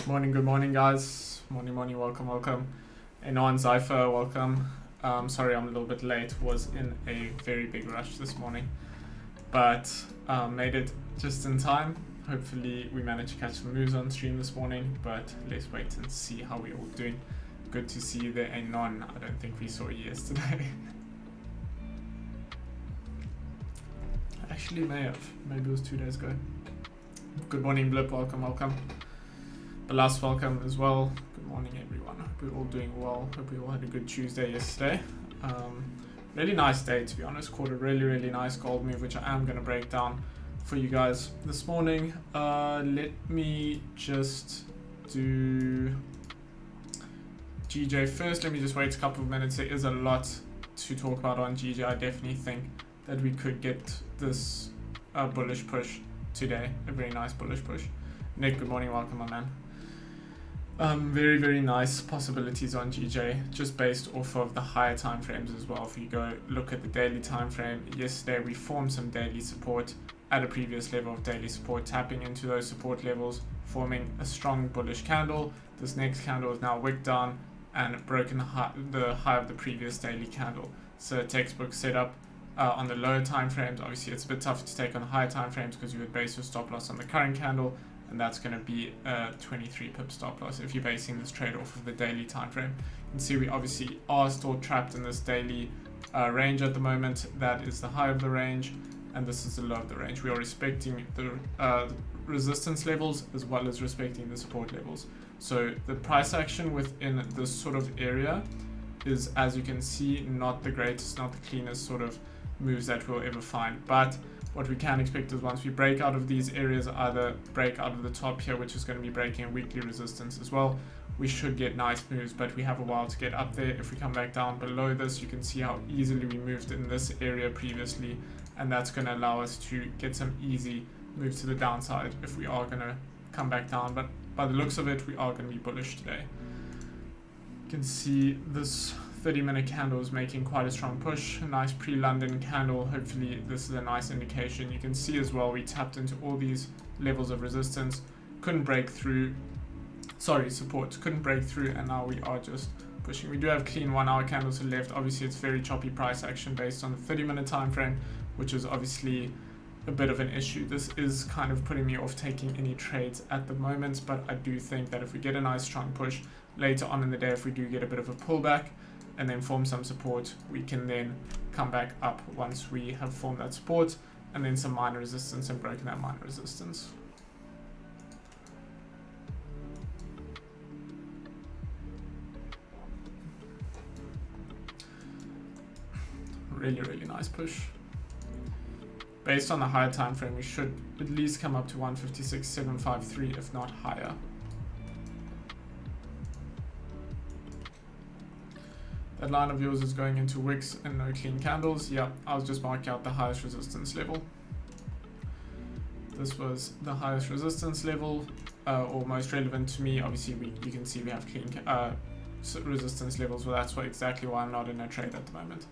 Good morning, guys. Morning, welcome. Anon, Zypher, welcome. Sorry I'm a little bit late, was in a very big rush this morning, but made it just in time. Hopefully we managed to catch some moves on stream this morning, but let's wait and see how we're all doing. Good to see you there, Anon. I don't think we saw you yesterday. Actually may have, maybe it was 2 days ago. Good morning, Blip, welcome. Balas, welcome as well. Good morning, everyone. Hope we're all doing well. Hope we all had a good Tuesday yesterday. Really nice day, to be honest. Caught a really nice gold move, which I am going to break down for you guys this morning. Let me just do GJ first. Let me just wait a couple of minutes. There is a lot to talk about on GJ. I definitely think that we could get this bullish push today. A very nice bullish push. Nick, good morning. Welcome, my man. Very nice possibilities on GJ, just based off of the higher time frames as well. If you go look at the daily time frame, yesterday we formed some daily support at a previous level of daily support, tapping into those support levels, forming a strong bullish candle. This next candle is now wicked down and broken the high of the previous daily candle. So textbook setup on the lower time frames. Obviously it's a bit tougher to take on the higher time frames because you would base your stop loss on the current candle, and that's going to be a 23 pip stop loss if you're basing this trade off of the daily time frame. You can see we obviously are still trapped in this daily range at the moment. That is the high of the range, and this is the low of the range. We are respecting the resistance levels as well as respecting the support levels. So the price action within this sort of area is, as you can see, not the greatest, not the cleanest sort of moves that we'll ever find. But what we can expect is once we break out of these areas, either break out of the top here, which is going to be breaking a weekly resistance as well, we should get nice moves, but we have a while to get up there. If we come back down below this, you can see how easily we moved in this area previously, and that's going to allow us to get some easy moves to the downside if we are going to come back down. But by the looks of it, we are going to be bullish today. You can see this 30-minute candle is making quite a strong push, a nice pre-London candle. Hopefully this is a nice indication. You can see as well we tapped into all these levels of resistance, couldn't break through, support, couldn't break through, and now we are just pushing. We do have clean 1 hour candles to the left. Obviously it's very choppy price action based on the 30-minute time frame, which is obviously a bit of an issue. This is kind of putting me off taking any trades at the moment, but I do think that if we get a nice strong push later on in the day, if we do get a bit of a pullback and then form some support, we can then come back up once we have formed that support and then some minor resistance and broken that minor resistance. Really nice push. Based on the higher time frame, we should at least come up to 156.753, if not higher. That line of yours is going into wicks and no clean candles. Yeah, I was just marking out the highest resistance level. This was the highest resistance level, or most relevant to me. Obviously, you can see we have clean resistance levels. Well, that's exactly why I'm not in a trade at the moment.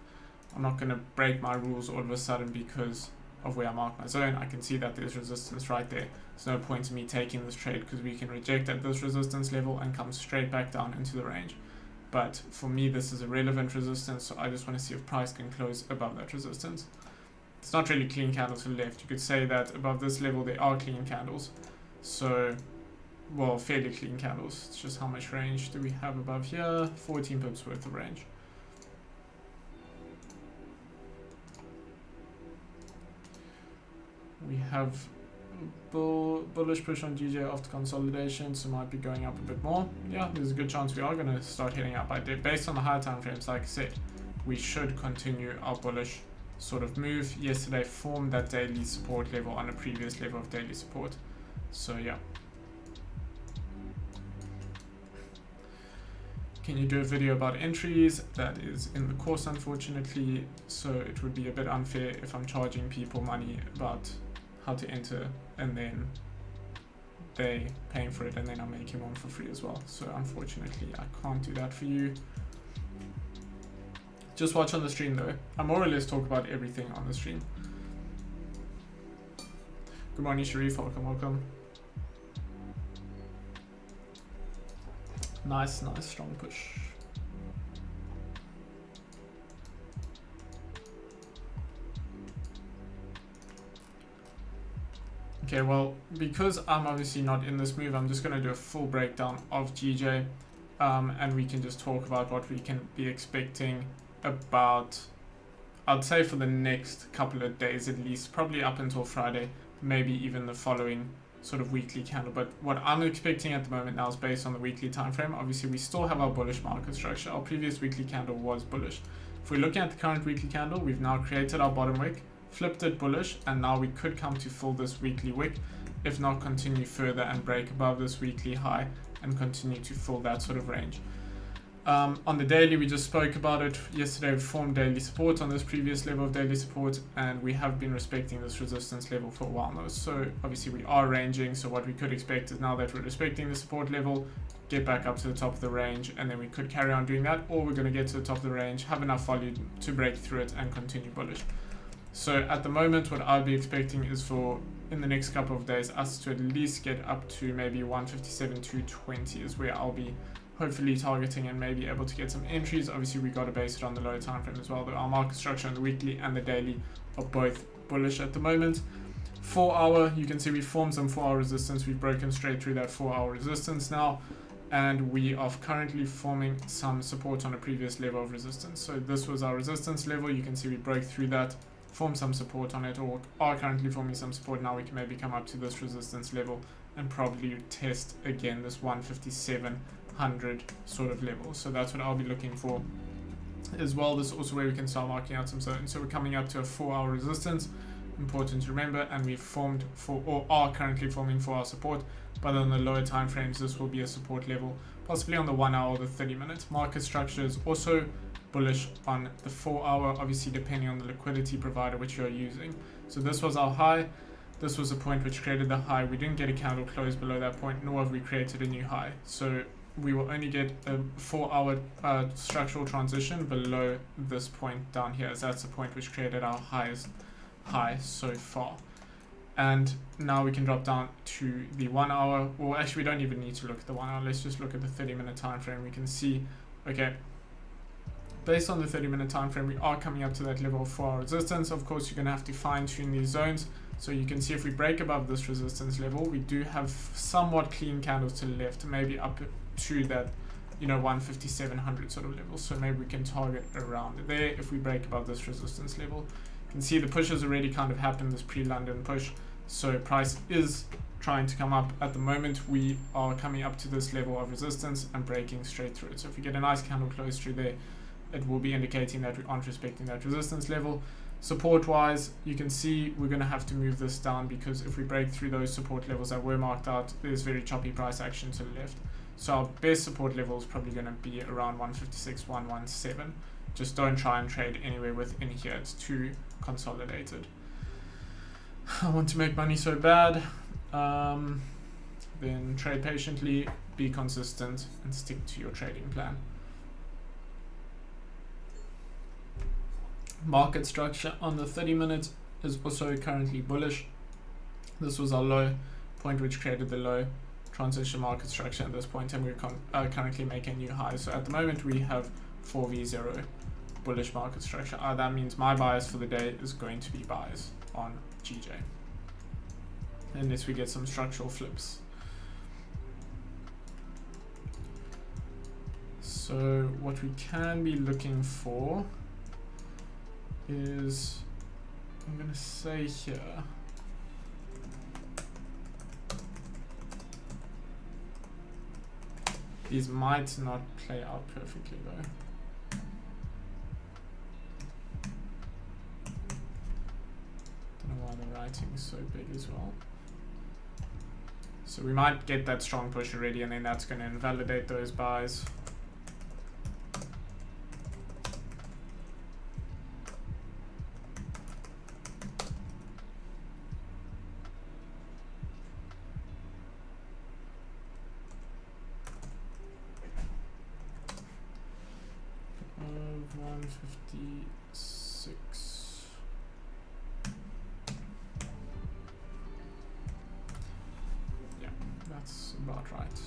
I'm not going to break my rules all of a sudden because of where I mark my zone. I can see that there's resistance right there. There's no point in me taking this trade because we can reject at this resistance level and come straight back down into the range. But for me, this is a relevant resistance, so I just want to see if price can close above that resistance. It's not really clean candles to the left. You could say that above this level, there are clean candles. So, well, fairly clean candles. It's just how much range do we have above here? 14 pips worth of range. We have bullish push on GJ after consolidation, so might be going up a bit more. Yeah, there's a good chance we are going to start heading up. Based on the higher time frames, like I said, we should continue our bullish sort of move. Yesterday formed that daily support level on a previous level of daily support. So yeah. Can you do a video about entries? That is in the course, unfortunately, so it would be a bit unfair if I'm charging people money about how to enter and then they paying for it and then I'm making one for free as well. So unfortunately I can't do that for you. Just watch on the stream though. I more or less talk about everything on the stream. Good morning, Sharif. Welcome. Nice strong push. Okay, well, because I'm obviously not in this move, I'm just going to do a full breakdown of GJ, and we can just talk about what we can be expecting about, I'd say for the next couple of days at least, probably up until Friday, maybe even the following sort of weekly candle. But what I'm expecting at the moment now is based on the weekly time frame. Obviously, we still have our bullish market structure. Our previous weekly candle was bullish. If we're looking at the current weekly candle, we've now created our bottom wick, flipped it bullish, and now we could come to fill this weekly wick, if not continue further and break above this weekly high and continue to fill that sort of range. On the daily, we just spoke about it yesterday. We formed daily support on this previous level of daily support, and we have been respecting this resistance level for a while now. So obviously we are ranging, so what we could expect is now that we're respecting the support level, get back up to the top of the range, and then we could carry on doing that, or we're going to get to the top of the range, have enough volume to break through it and continue bullish. So at the moment, what I'll be expecting is for, in the next couple of days, us to at least get up to maybe 157.220 is where I'll be hopefully targeting and maybe able to get some entries. Obviously, we got to base it on the lower time frame as well, though our market structure on the weekly and the daily are both bullish at the moment. 4 hour, you can see we formed some 4 hour resistance. We've broken straight through that 4 hour resistance now, and we are currently forming some support on a previous level of resistance. So this was our resistance level. You can see we broke through that, form some support on it, or are currently forming some support. Now we can maybe come up to this resistance level and probably test again this 157.100 sort of level. So that's what I'll be looking for as well. This is also where we can start marking out some zones. So we're coming up to a 4 hour resistance, important to remember, and we've formed for, or are currently forming for our support. But on the lower time frames, this will be a support level, possibly on the 1 hour or the 30 minutes. Market structure is also bullish on the 4 hour, obviously depending on the liquidity provider which you're using. So this was our high. This was the point which created the high. We didn't get a candle close below that point, nor have we created a new high. So we will only get a 4 hour structural transition below this point down here, as that's the point which created our highest high so far. And now we can drop down to the 1 hour, or actually we don't even need to look at the 1 hour. Let's just look at the 30-minute time frame. We can see, okay, based on the 30-minute time frame, we are coming up to that level of 4 hour resistance. Of course, you're going to have to fine tune these zones. So you can see if we break above this resistance level, we do have somewhat clean candles to the left, maybe up to that, 157.100 sort of level. So maybe we can target around there if we break above this resistance level. You can see the push has already kind of happened, this pre-London push. So price is trying to come up. At the moment, we are coming up to this level of resistance and breaking straight through it. So if we get a nice candle close through there, it will be indicating that we aren't respecting that resistance level. Support wise, you can see we're going to have to move this down, because if we break through those support levels that were marked out, there's very choppy price action to the left. So our best support level is probably going to be around 156, 117. Just don't try and trade anywhere within here. It's too consolidated. I want to make money so bad. Then trade patiently, be consistent, and stick to your trading plan. Market structure on the 30 minute is also currently bullish. This was our low point which created the low transition market structure at this point, and we're currently making new highs. So at the moment we have 4v0 bullish market structure. That means my bias for the day is going to be buys on GJ, unless we get some structural flips. So what we can be looking for is, I'm going to say here, these might not play out perfectly though. Don't know why the writing is so big as well. So we might get that strong push already, and then that's going to invalidate those buys. About right.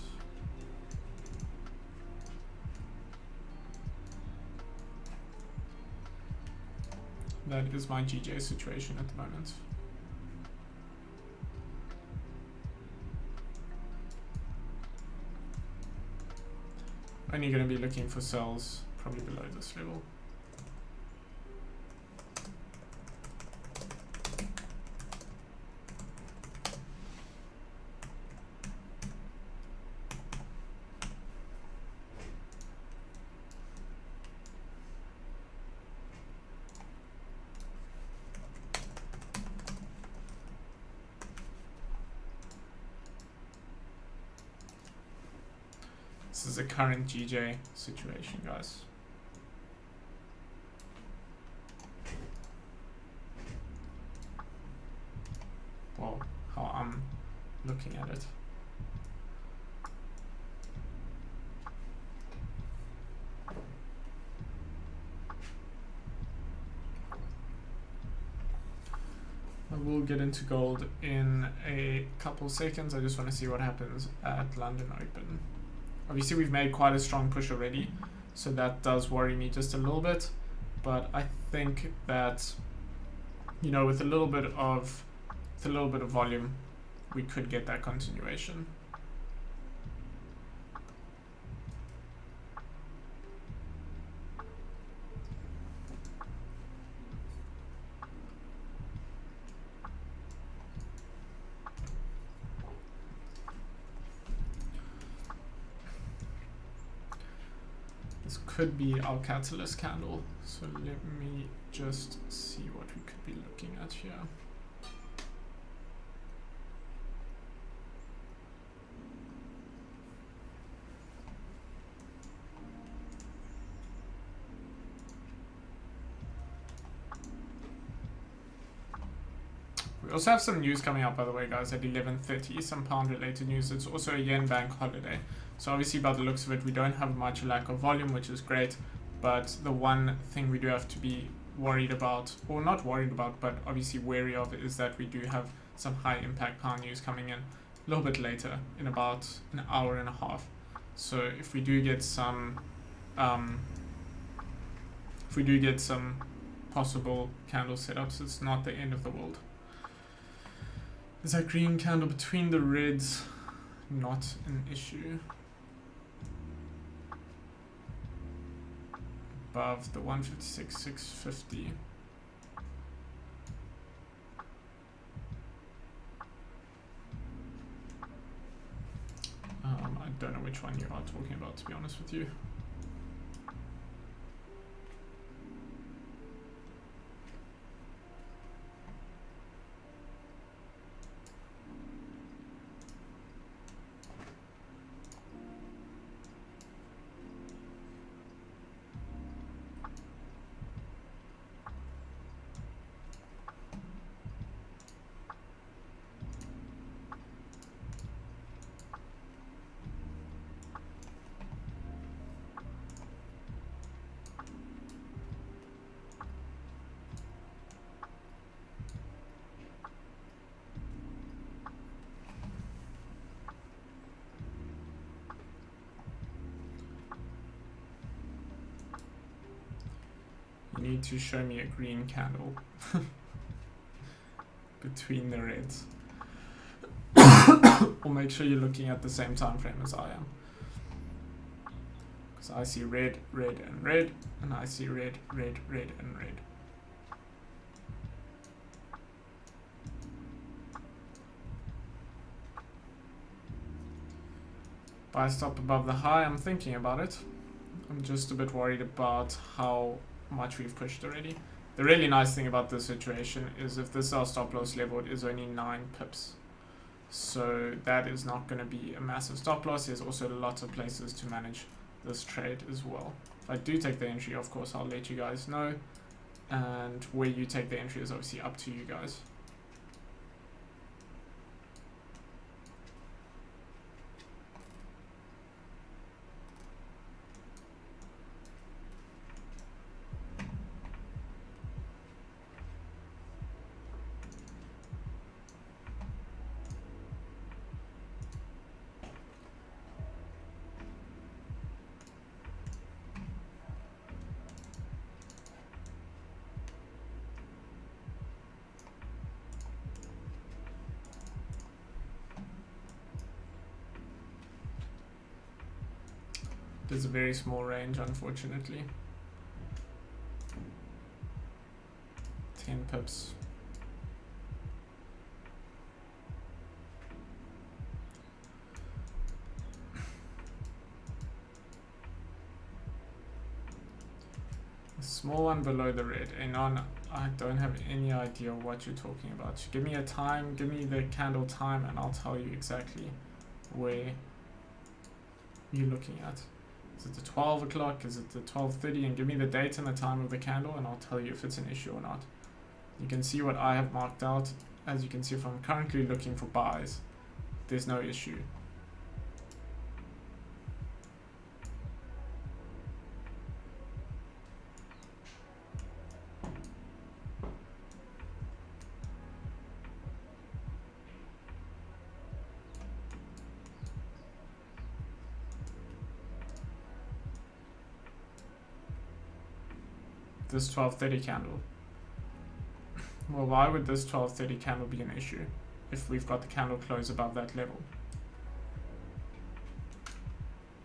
That is my GJ situation at the moment. Only going to be looking for sells probably below this level. This is the current GJ situation, guys. Well, how I'm looking at it. I will get into gold in a couple seconds. I just want to see what happens at London Open. Obviously, we've made quite a strong push already, so that does worry me just a little bit. But I think that, you know, with a little bit of volume, we could get that continuation. This could be our catalyst candle, so let me just see what we could be looking at here. We also have some news coming out, by the way, guys, at 11:30, some pound-related news. It's also a yen bank holiday. So obviously, by the looks of it, we don't have much lack of volume, which is great. But the one thing we do have to be worried about, or not worried about, but obviously wary of, is that we do have some high-impact pound news coming in a little bit later, in about an hour and a half. So if we do get some, possible candle setups, it's not the end of the world. Is that green candle between the reds not an issue? Above the 156,650. I don't know which one you are talking about, to be honest with you. You need to show me a green candle between the reds. Or make sure you're looking at the same time frame as I am. Because I see red, red, and red, and I see red, red, red, and red. Buy stop above the high, I'm thinking about it. I'm just a bit worried about how much we've pushed already. The really nice thing about this situation is if this is our stop loss level, it is only 9 pips. So that is not going to be a massive stop loss. There's also lots of places to manage this trade as well. If I do take the entry, of course, I'll let you guys know. And where you take the entry is obviously up to you guys. There's a very small range, unfortunately. 10 pips. A small one below the red. Anon, I don't have any idea what you're talking about. Give me a time, give me the candle time, and I'll tell you exactly where you're looking at. Is it the 12 o'clock? Is it the 12:30? And give me the date and the time of the candle, and I'll tell you if it's an issue or not. You can see what I have marked out. As you can see, if I'm currently looking for buys, there's no issue. This 12:30 candle. Well, why would this 12:30 candle be an issue if we've got the candle close above that level?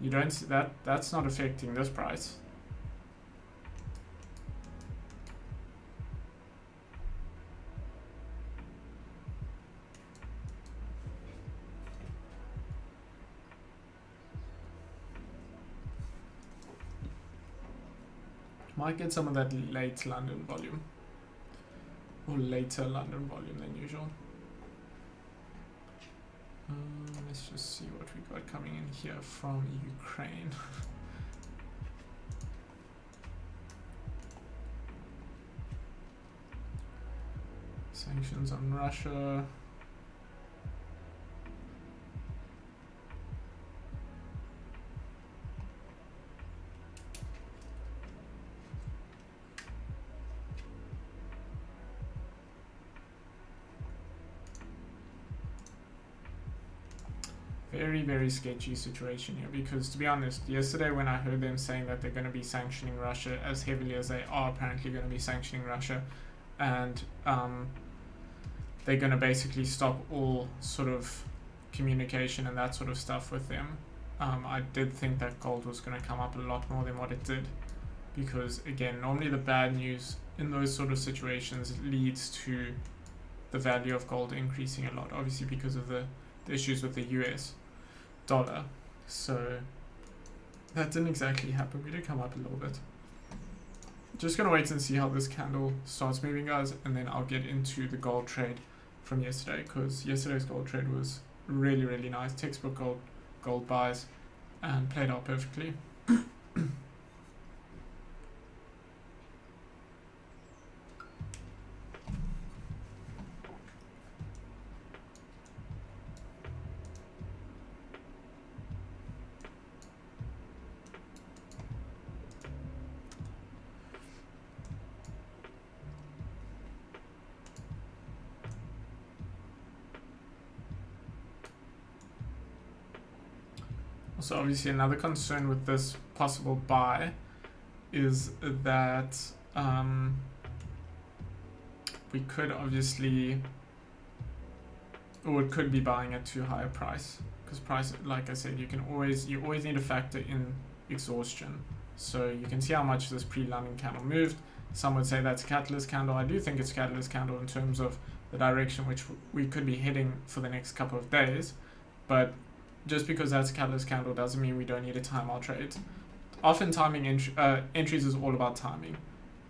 You don't see that, that's not affecting this price. Might get some of that late London volume. Or later London volume than usual. Let's just see what we got coming in here from Ukraine. Sanctions on Russia. Very, very sketchy situation here, because to be honest, yesterday when I heard them saying that they're going to be sanctioning Russia as heavily as they are apparently going to be sanctioning Russia, and they're going to basically stop all sort of communication and that sort of stuff with them, I did think that gold was going to come up a lot more than what it did, because again, normally the bad news in those sort of situations leads to the value of gold increasing a lot, obviously because of the issues with the US dollar. So that didn't exactly happen. We did come up a little bit. Just gonna wait and see how this candle starts moving, guys, and then I'll get into the gold trade from yesterday, because yesterday's gold trade was really, really nice. Textbook gold buys and played out perfectly. So obviously another concern with this possible buy is that we could obviously, or it could be buying at too high a price, because price, like I said, you always need to factor in exhaustion. So you can see how much this pre-London candle moved. Some would say that's a catalyst candle. I do think it's a catalyst candle in terms of the direction which we could be heading for the next couple of days, but just because that's a catalyst candle doesn't mean we don't need to time our trades. Often timing entries is all about timing.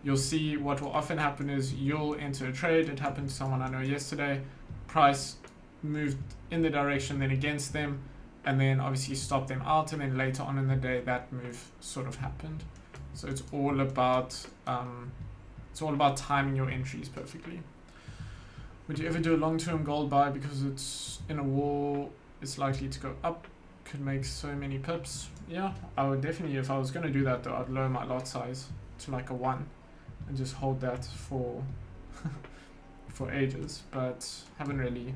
You'll see what will often happen is you'll enter a trade. It happened to someone I know yesterday. Price moved in the direction, then against them, and then obviously stopped them out, and then later on in the day that move sort of happened. So it's all about timing your entries perfectly. Would you ever do a long-term gold buy because it's in a war? It's likely to go up, could make so many pips. Yeah, I would definitely, if I was going to do that though, I'd lower my lot size to like a 1 and just hold that for for ages, but haven't really.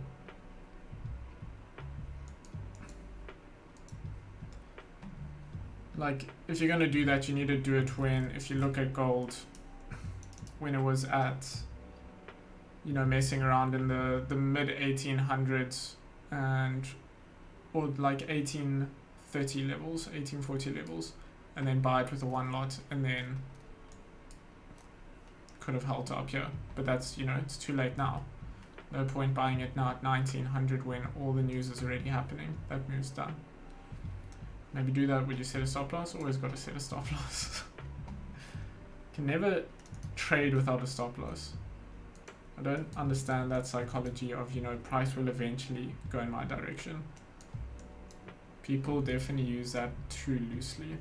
Like, if you're going to do that, you need to do it when, if you look at gold, when it was at, you know, messing around in the mid 1800s and or like 1830 levels, 1840 levels. and then buy it with a one lot, and then could have held up here. But that's, you know, it's too late now. No point buying it now at 1900 when all the news is already happening. That move's done. Maybe do that when you set a stop loss. Always got to set a stop loss. Can never trade without a stop loss. I don't understand that psychology of, you know, price will eventually go in my direction. People definitely use that too loosely.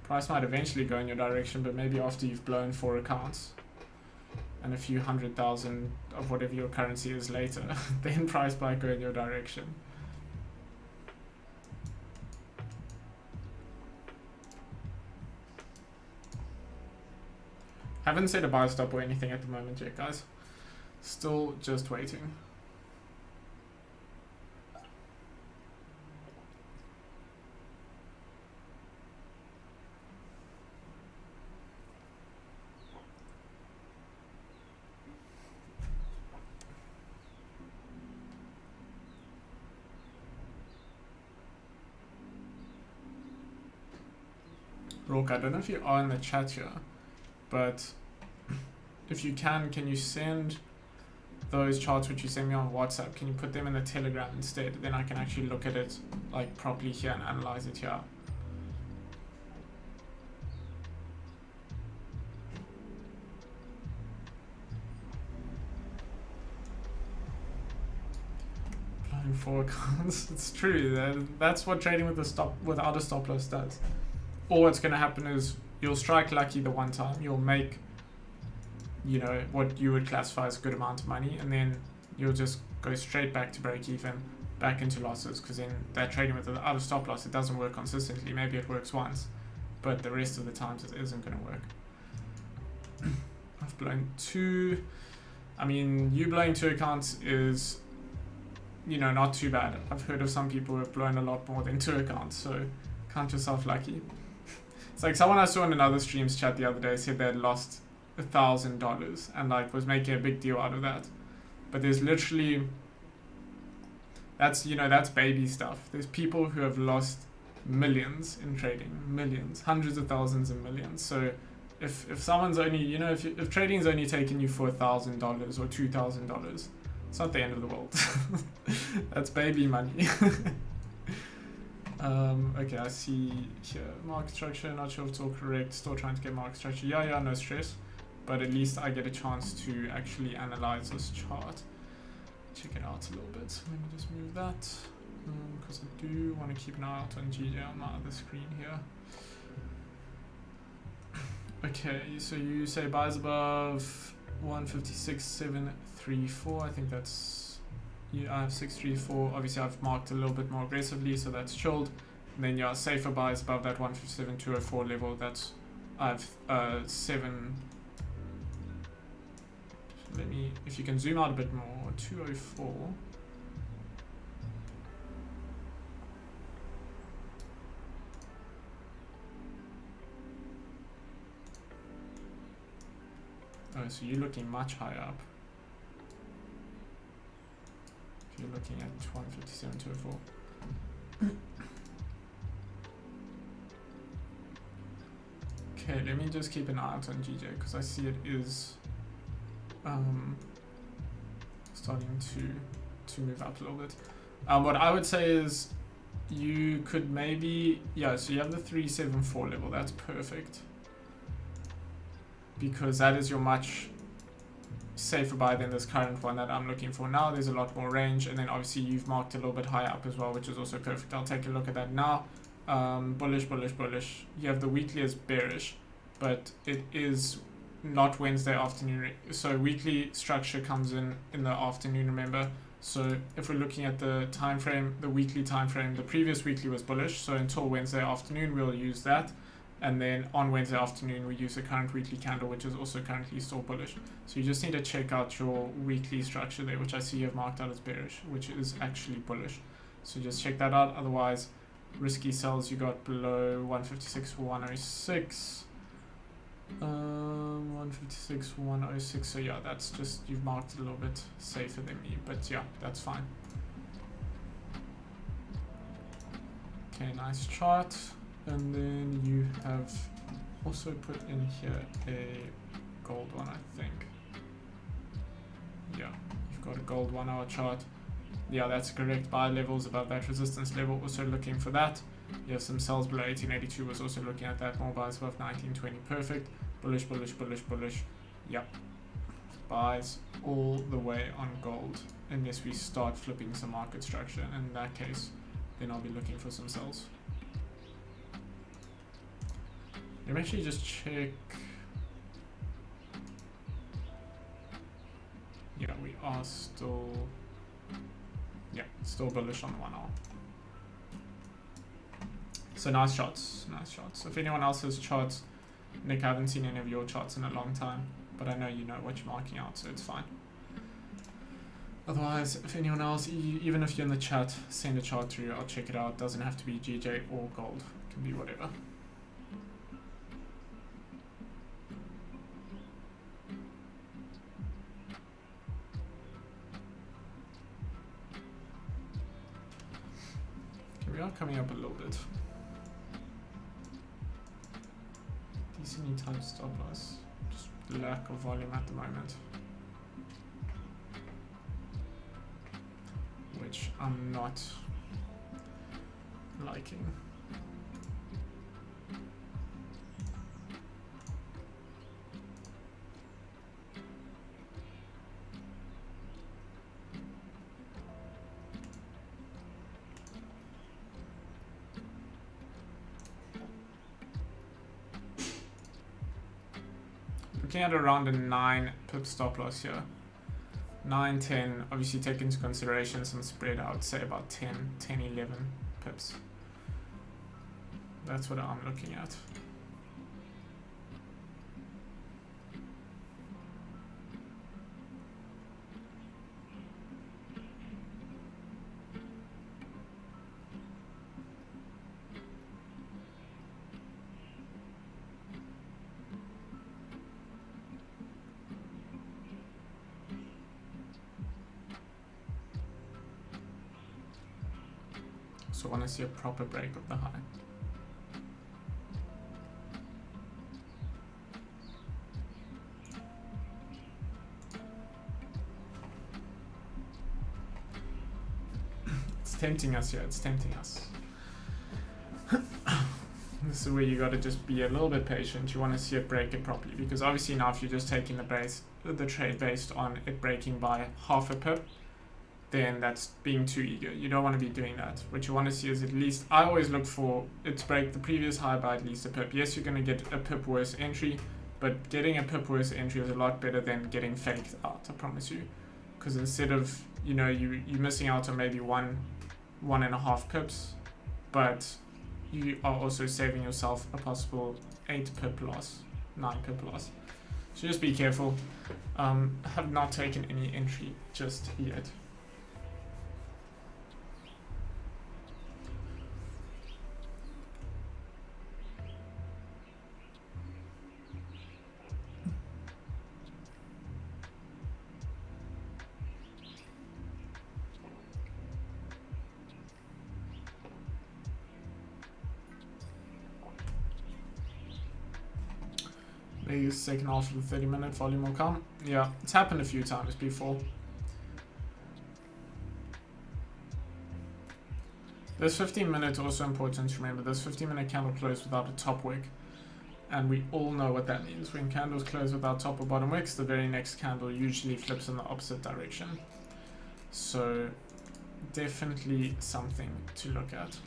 Price might eventually go in your direction, but maybe after you've blown 4 accounts and a few 100,000 of whatever your currency is later, then price might go in your direction. Haven't set a buy stop or anything at the moment yet, guys. Still just waiting. Rook, I don't know if you are in the chat here, but if you can you send those charts which you send me on WhatsApp, can you put them in the Telegram instead? Then I can actually look at it like properly here and analyze it here. Blowing 4 accounts. It's true. That's what trading with without a stop loss does. Or what's going to happen is you'll strike lucky the one time, you'll make, you know, what you would classify as a good amount of money, and then you'll just go straight back to break even, back into losses, because then that trading with out of stop loss, it doesn't work consistently. Maybe it works once, but the rest of the times it isn't going to work. I've blown 2. I mean, you blowing 2 accounts is, you know, not too bad. I've heard of some people who have blown a lot more than 2 accounts, so count yourself lucky. It's like someone I saw in another stream's chat the other day said they had lost $1,000 and like was making a big deal out of that. But there's literally, that's, you know, that's baby stuff. There's people who have lost millions in trading, millions, hundreds of thousands and millions. So if someone's only, you know, if trading's only taken you for $1,000 or $2,000, it's not the end of the world. That's baby money. Okay, I see here market structure, not sure if it's all correct, still trying to get market structure. Yeah, no stress, but at least I get a chance to actually analyze this chart, check it out a little bit. So let me just move that, because I do want to keep an eye out on GJ on my other screen here. Okay, so you say buys above 156.734, I think that's, yeah, I have 634. Obviously I've marked a little bit more aggressively, so that's chilled. And then yeah, safer buys above that 157.204 level. That's I have 7. Let me, if you can zoom out a bit more, 204. Oh, so you're looking much higher up. You're looking at 157.204. Okay, let me just keep an eye out on GJ because I see it is starting to move up a little bit. What I would say is you could maybe, yeah, so you have the 374 level, that's perfect, because that is your much safer buy than this current one that I'm looking for now. There's a lot more range, and then obviously you've marked a little bit higher up as well, which is also perfect. I'll take a look at that now. Bullish, bullish, bullish. You have the weekly as bearish, but it is not Wednesday afternoon. So weekly structure comes in the afternoon, remember. So if we're looking at the time frame, the weekly time frame, the previous weekly was bullish. So until Wednesday afternoon, we'll use that. And then on Wednesday afternoon, we use the current weekly candle, which is also currently still bullish. So you just need to check out your weekly structure there, which I see you have marked out as bearish, which is actually bullish. So just check that out. Otherwise, risky sells you got below 156 for 106. 156 for 106. So yeah, that's just, you've marked it a little bit safer than me, but yeah, that's fine. Okay, nice chart. And then you have also put in here a gold one, I think. Yeah, you've got a gold 1 hour chart. Yeah, that's correct. Buy levels above that resistance level, also looking for that. You have some sells below 1882, was also looking at that. More buys above 1920, perfect. Bullish, bullish, bullish, bullish. Yep. Buys all the way on gold, unless we start flipping some market structure. And in that case, then I'll be looking for some sells. Let me actually just check. Yeah, we are still, yeah, still bullish on the 1 hour. So nice shots, nice shots. If anyone else has charts, Nick, I haven't seen any of your charts in a long time, but I know you know what you're marking out, so it's fine. Otherwise, if anyone else, even if you're in the chat, send a chart through, I'll check it out. Doesn't have to be GJ or gold, it can be whatever. We are coming up a little bit. Decently tight stop loss. Just lack of volume at the moment, which I'm not liking. Looking at around a 9 pip stop loss here. 9, 10, obviously take into consideration some spread, I would say about 10, 11 pips. That's what I'm looking at. So I want to see a proper break of the high. It's tempting us here, it's tempting us. This is where you got to just be a little bit patient. You want to see it break it properly, because obviously now if you're just taking the trade based on it breaking by half a pip, then that's being too eager. You don't want to be doing that. What you want to see is at least, I always look for it to break the previous high by at least a pip. Yes, you're going to get a pip worse entry, but getting a pip worse entry is a lot better than getting faked out, I promise you. Because instead of, you know, you're missing out on maybe 1.5 pips, but you are also saving yourself a possible 8 pip loss, 9 pip loss. So just be careful. I have not taken any entry just yet. Maybe the second half of the 30-minute volume will come. Yeah, it's happened a few times before. This 15-minute also important to remember. This 15-minute candle closed without a top wick. And we all know what that means. When candles close without top or bottom wicks, the very next candle usually flips in the opposite direction. So definitely something to look at.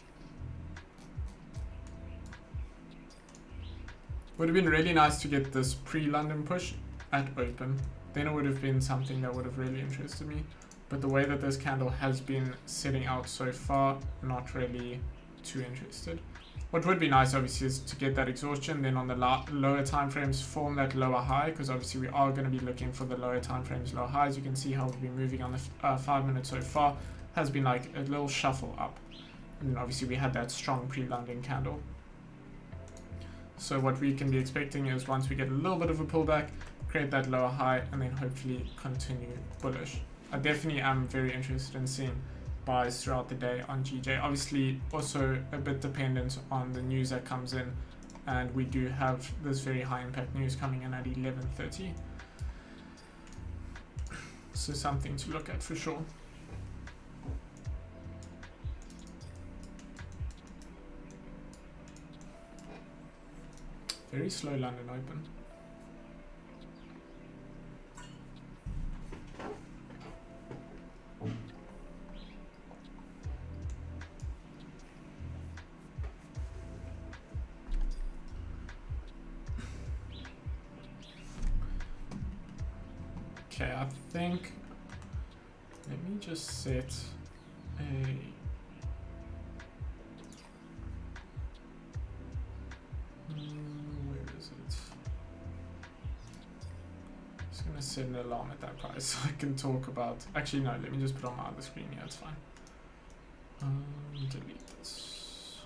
Would have been really nice to get this pre-London push at open. Then it would have been something that would have really interested me. But the way that this candle has been sitting out so far, not really too interested. What would be nice obviously is to get that exhaustion, then on the lower time frames form that lower high, because obviously we are going to be looking for the lower time frames, lower highs. You can see how we've been moving on the 5 minutes so far. Has been like a little shuffle up. And then obviously we had that strong pre-London candle. So what we can be expecting is once we get a little bit of a pullback, create that lower high, and then hopefully continue bullish. I definitely am very interested in seeing buys throughout the day on GJ. Obviously, also a bit dependent on the news that comes in, and we do have this very high impact news coming in at 11:30. So something to look at for sure. Very slow London Open. Okay, I think, let me just set a, where is it? Just gonna set an alarm at that price so I can talk about, actually no, let me just put on my other screen here, it's fine. Delete this.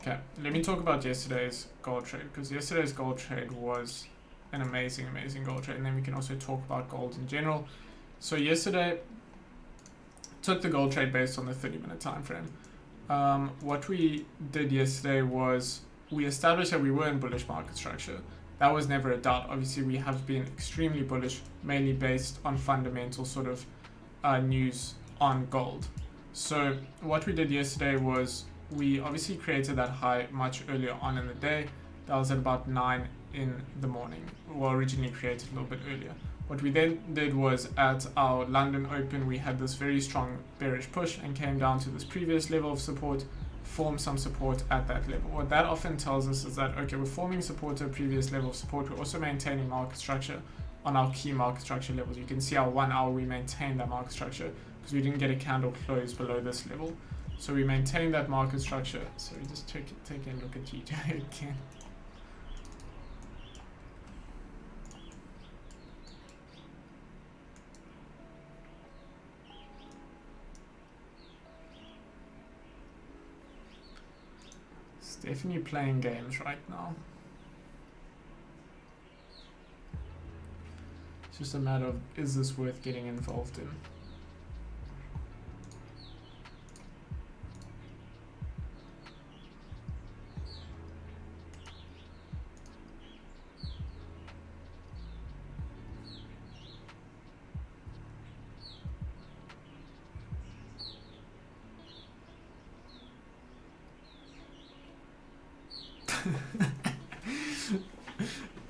Okay, let me talk about yesterday's gold trade, because yesterday's gold trade was an amazing gold trade, and then we can also talk about gold in general. So yesterday took the gold trade based on the 30-minute time frame. What we did yesterday was we established that we were in bullish market structure. That was never a doubt. Obviously, we have been extremely bullish, mainly based on fundamental sort of news on gold. So what we did yesterday was we obviously created that high much earlier on in the day. That was at about 9 in the morning. Well, originally created a little bit earlier. What we then did was at our London Open, we had this very strong bearish push and came down to this previous level of support, formed some support at that level. What that often tells us is that, okay, we're forming support to a previous level of support. We're also maintaining market structure on our key market structure levels. You can see our 1 hour, we maintained that market structure because we didn't get a candle close below this level. So we maintained that market structure. So we just take a look at GJ again. Definitely playing games right now. It's just a matter of, is this worth getting involved in?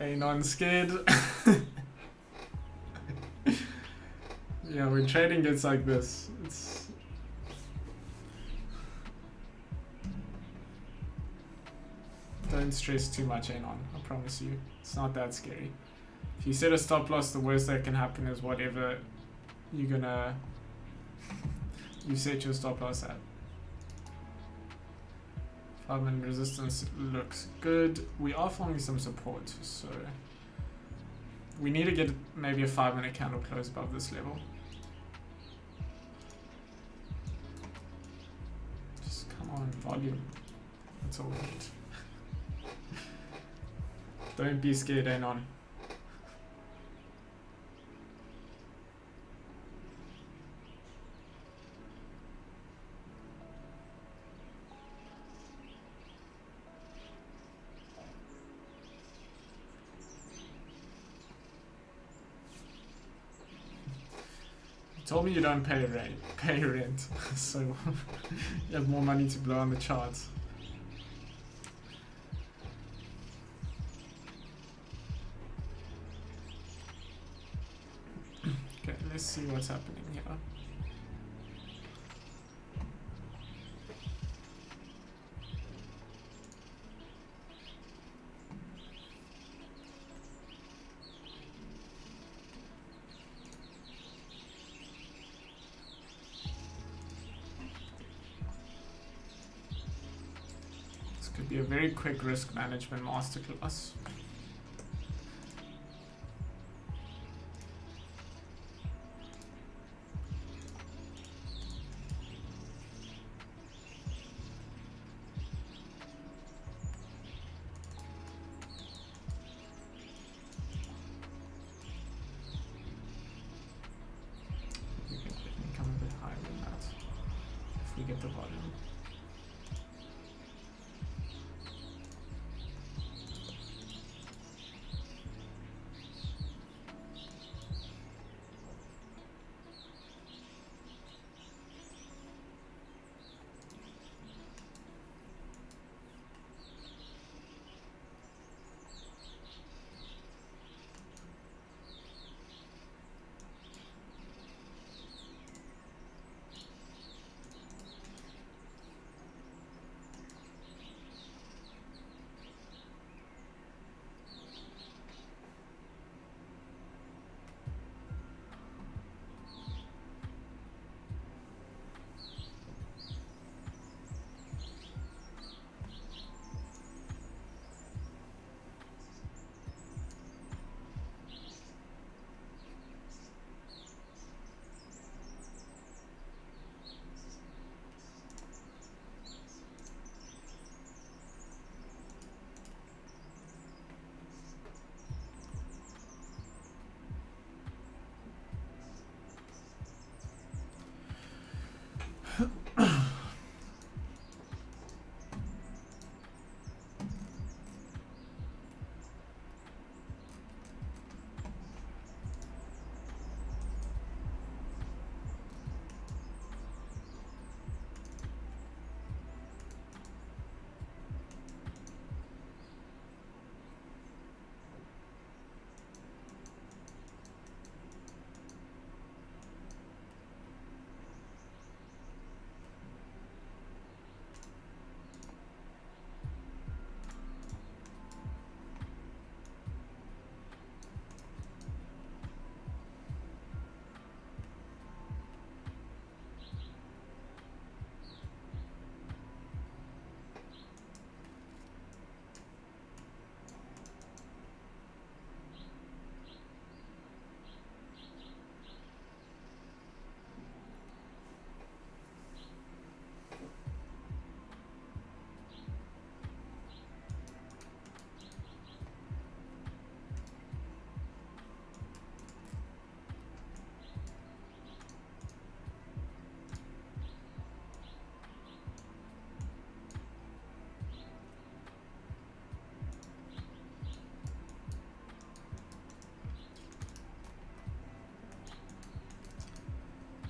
Ain't on scared. Yeah, when trading gets like this, it's don't stress too much, Anon. I promise you, it's not that scary. If you set a stop loss, the worst that can happen is whatever you're gonna you set your stop loss at. 5-minute resistance looks good. We are forming some support, so we need to get maybe a 5-minute candle close above this level. Just come on, volume. That's all we need. Don't be scared, Anon. Told me you don't pay rent, so you have more money to blow on the charts. Okay, let's see what's happening here. Could be a very quick risk management masterclass. Come a bit higher. the volume.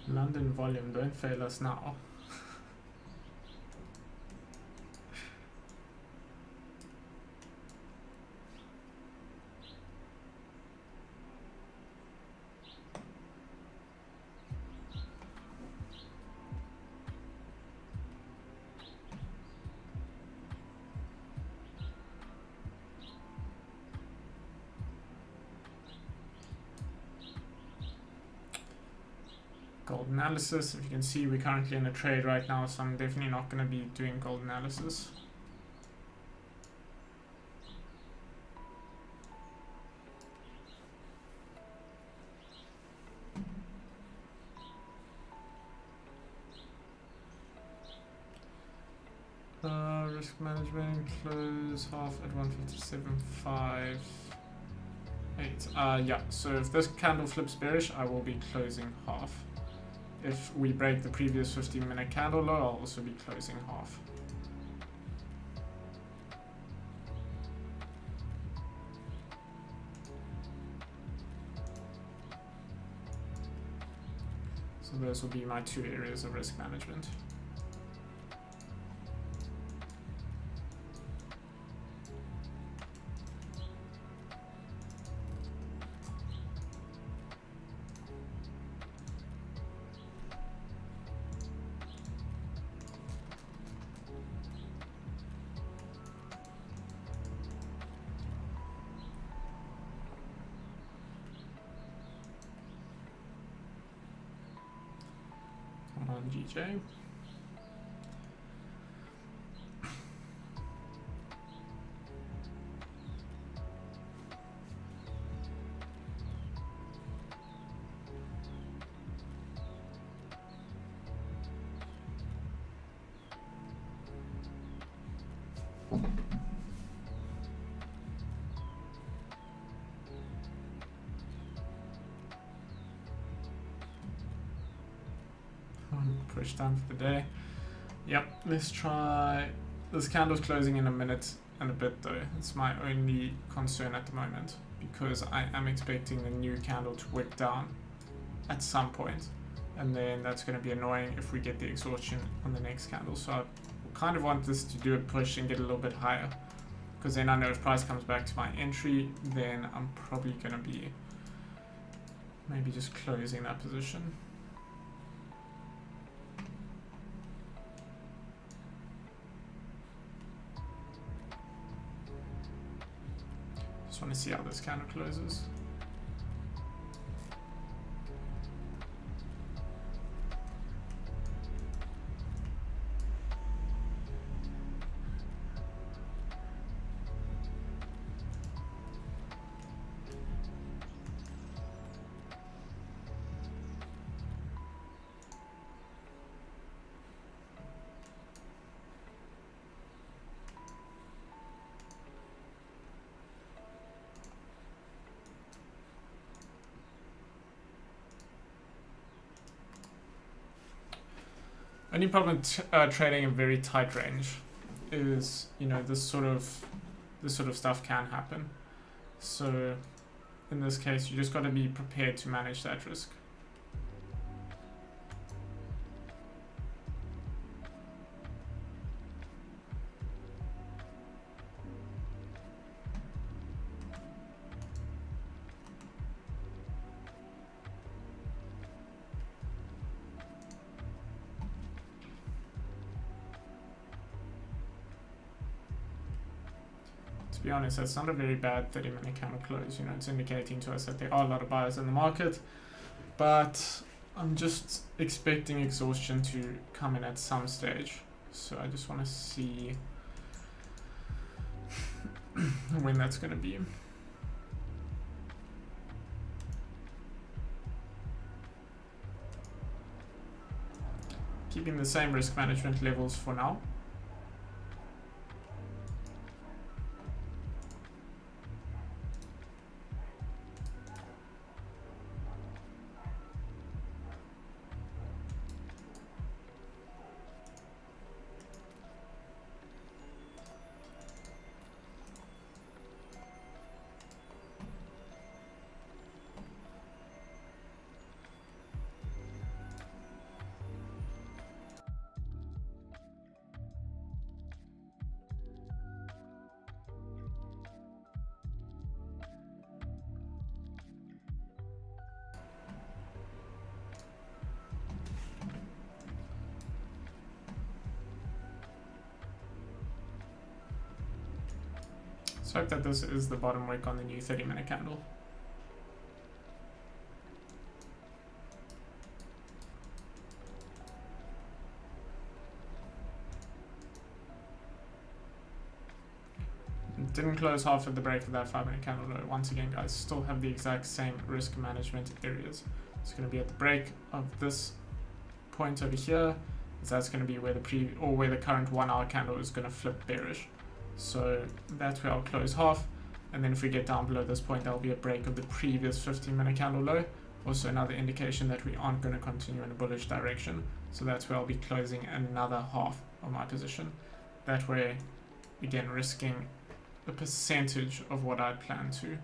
London volume, don't fail us now. Gold analysis, if you can see we're currently in a trade right now, so I'm definitely not going to be doing gold analysis. Risk management, close half at 157.58. Yeah, so if this candle flips bearish, I will be closing half. If we break the previous 15-minute candle low, I'll also be closing half. So those will be my two areas of risk management. On GJ. Push down for the day. Yep, let's try. This candle's closing in a minute and a bit though. It's my only concern at the moment because I am expecting the new candle to wick down at some point, and then that's going to be annoying if we get the exhaustion on the next candle. So I kind of want this to do a push and get a little bit higher, because then I know if price comes back to my entry, then I'm probably going to be maybe just closing that position. Just want to see how this candle closes. Only problem trading a very tight range is, you know, this sort of stuff can happen. So in this case, you just got to be prepared to manage that risk. To be honest, that's not a very bad 30-minute candle close. You know, it's indicating to us that there are a lot of buyers in the market, but I'm just expecting exhaustion to come in at some stage. So I just want to see when that's going to be. Keeping the same risk management levels for now. So I hope that this is the bottom wick on the new 30-minute candle. It didn't close half at the break of that 5-minute candle low. Once again, guys, still have the exact same risk management areas. It's going to be at the break of this point over here. That's going to be where the current 1 hour candle is going to flip bearish. So that's where I'll close half, and then if we get down below this point, there'll be a break of the previous 15-minute candle low. Also another indication that we aren't going to continue in a bullish direction. So that's where I'll be closing another half of my position. That way, again, risking a percentage of what I plan to.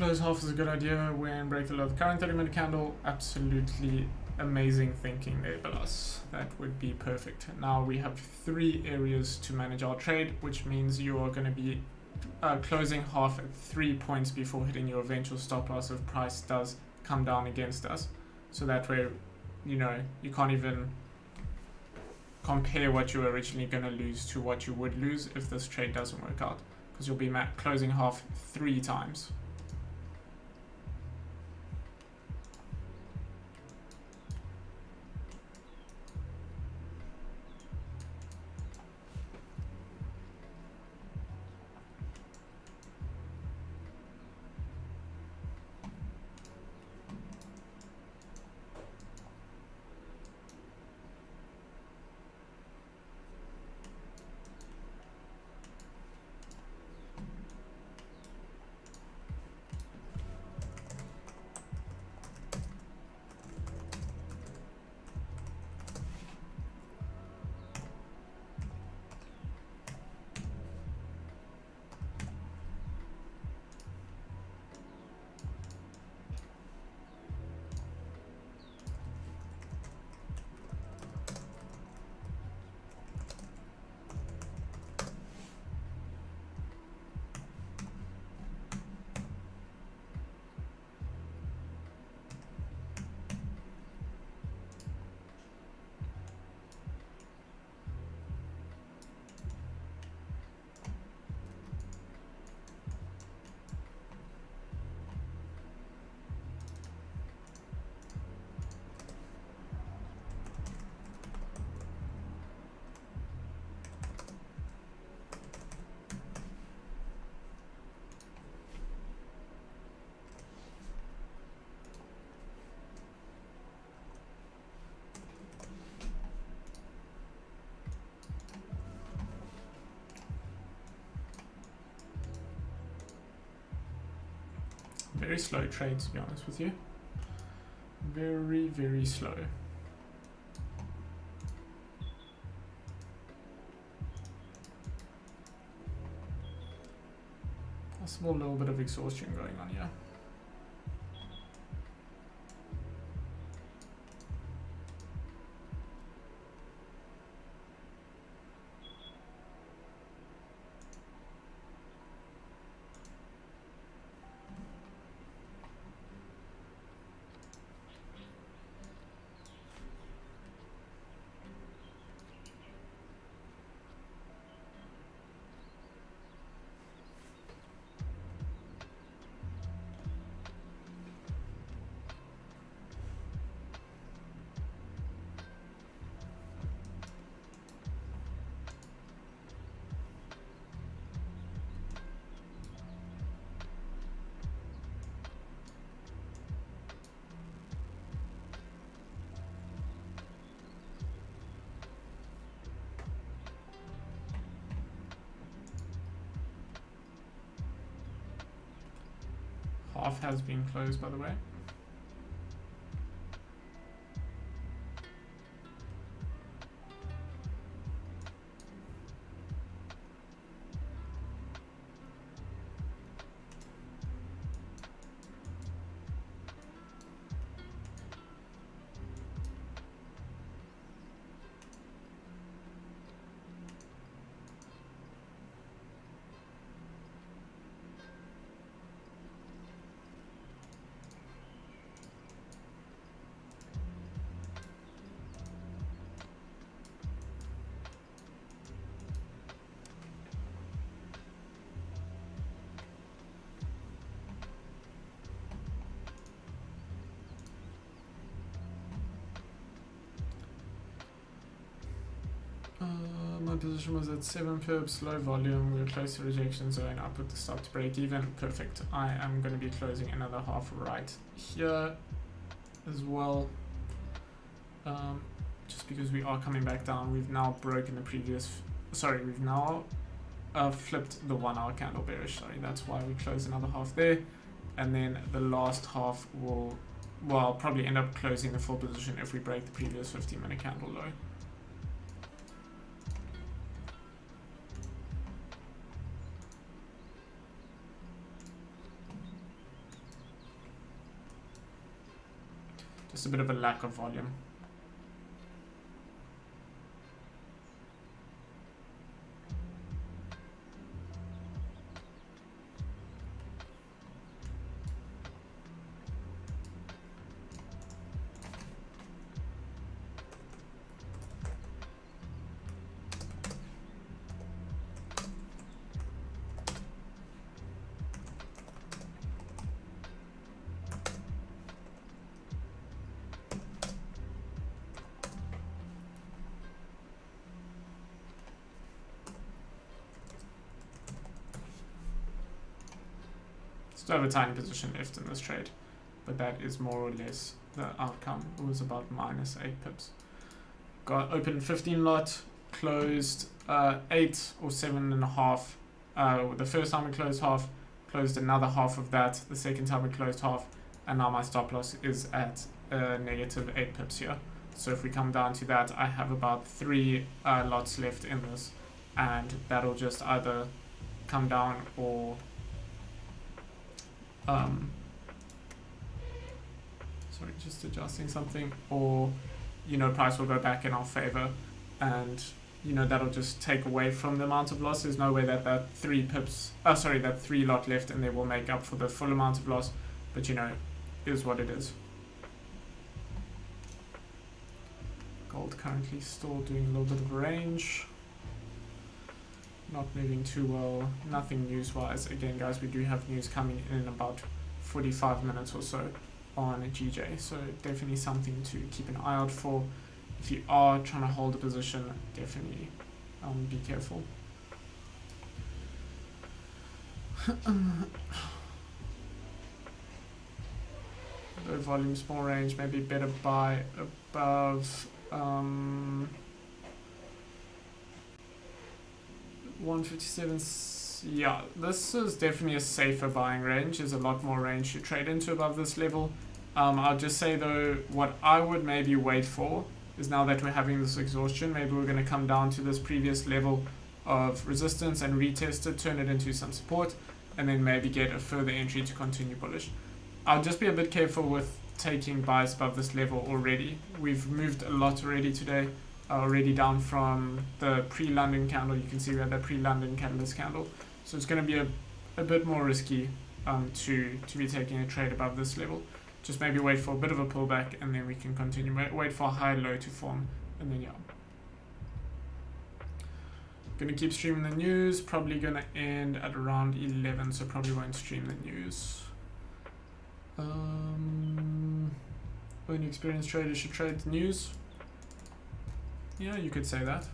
close half is a good idea when break the low of the current 30-minute candle. Absolutely amazing thinking there, Belas. That would be perfect. Now we have 3 areas to manage our trade, which means you are going to be closing half at 3 points before hitting your eventual stop loss if price does come down against us. So that way, you know, you can't even compare what you were originally going to lose to what you would lose if this trade doesn't work out, because you'll be closing half 3 times. Very slow trade, to be honest with you. Very, very slow. Possible little bit of exhaustion going on here. Half has been closed, by the way. My position was at 7 pips, low volume, we were close to rejection zone. I put the stop to break even. Perfect. I am going to be closing another half right here as well. Just because we are coming back down, we've now broken the previous, we've now flipped the 1 hour candle bearish. Sorry, that's why we close another half there. And then the last half will, well, I'll probably end up closing the full position if we break the previous 15-minute candle low. Just a bit of a lack of volume. Still have a tiny position left in this trade, but that is more or less the outcome. It was about minus 8 pips. Got open 15 lot, closed 8 or 7.5. The first time we closed half, closed another half of that. The second time we closed half, and now my stop loss is at negative 8 pips here. So if we come down to that, I have about 3 lots left in this, and that'll just either come down or sorry, just adjusting something, or price will go back in our favor, and that'll just take away from the amount of loss. There's no way that 3 pips, that 3 lot left and they will make up for the full amount of loss, but is what it is. Gold currently still doing a little bit of a range, not moving too well. Nothing news wise. Again guys, we do have news coming in about 45 minutes or so on GJ, so definitely something to keep an eye out for. If you are trying to hold a position, definitely be careful. Low volume, small range, maybe better buy above 157. Yeah, this is definitely a safer buying range. There's a lot more range to trade into above this level. I'll just say though, what I would maybe wait for is, now that we're having this exhaustion, maybe we're going to come down to this previous level of resistance and retest it, turn it into some support, and then maybe get a further entry to continue bullish. I'll just be a bit careful with taking buys above this level already. We've moved a lot already today, already down from the pre-London candle. You can see we had that pre-London catalyst candle. So it's going to be a bit more risky to be taking a trade above this level. Just maybe wait for a bit of a pullback and then we can continue. Wait for a high low to form, and then yeah. Gonna keep streaming the news. Probably gonna end at around 11, so probably won't stream the news. Only experienced traders should trade the news. Yeah, you could say that.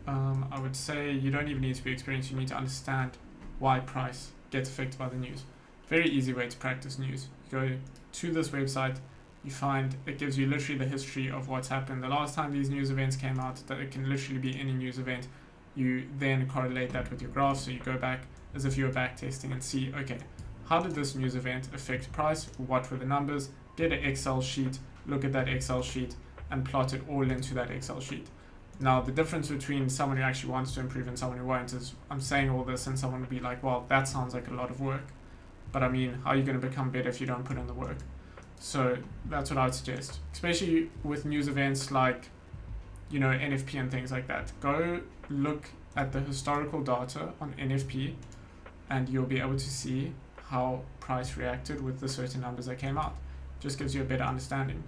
I would say you don't even need to be experienced. You need to understand why price gets affected by the news. Very easy way to practice news. You go to this website, you find it gives you literally the history of what's happened the last time these news events came out. That it can literally be any news event. You then correlate that with your graph, so you go back as if you were back testing and see, okay, how did this news event affect price? What were the numbers? Get an Excel sheet, look at that Excel sheet and plot it all into that Excel sheet. Now, the difference between someone who actually wants to improve and someone who won't is, I'm saying all this and someone would be like, well, that sounds like a lot of work. But I mean, how are you going to become better if you don't put in the work? So that's what I would suggest, especially with news events like, NFP and things like that. Go look at the historical data on NFP and you'll be able to see how price reacted with the certain numbers that came out. Just gives you a better understanding.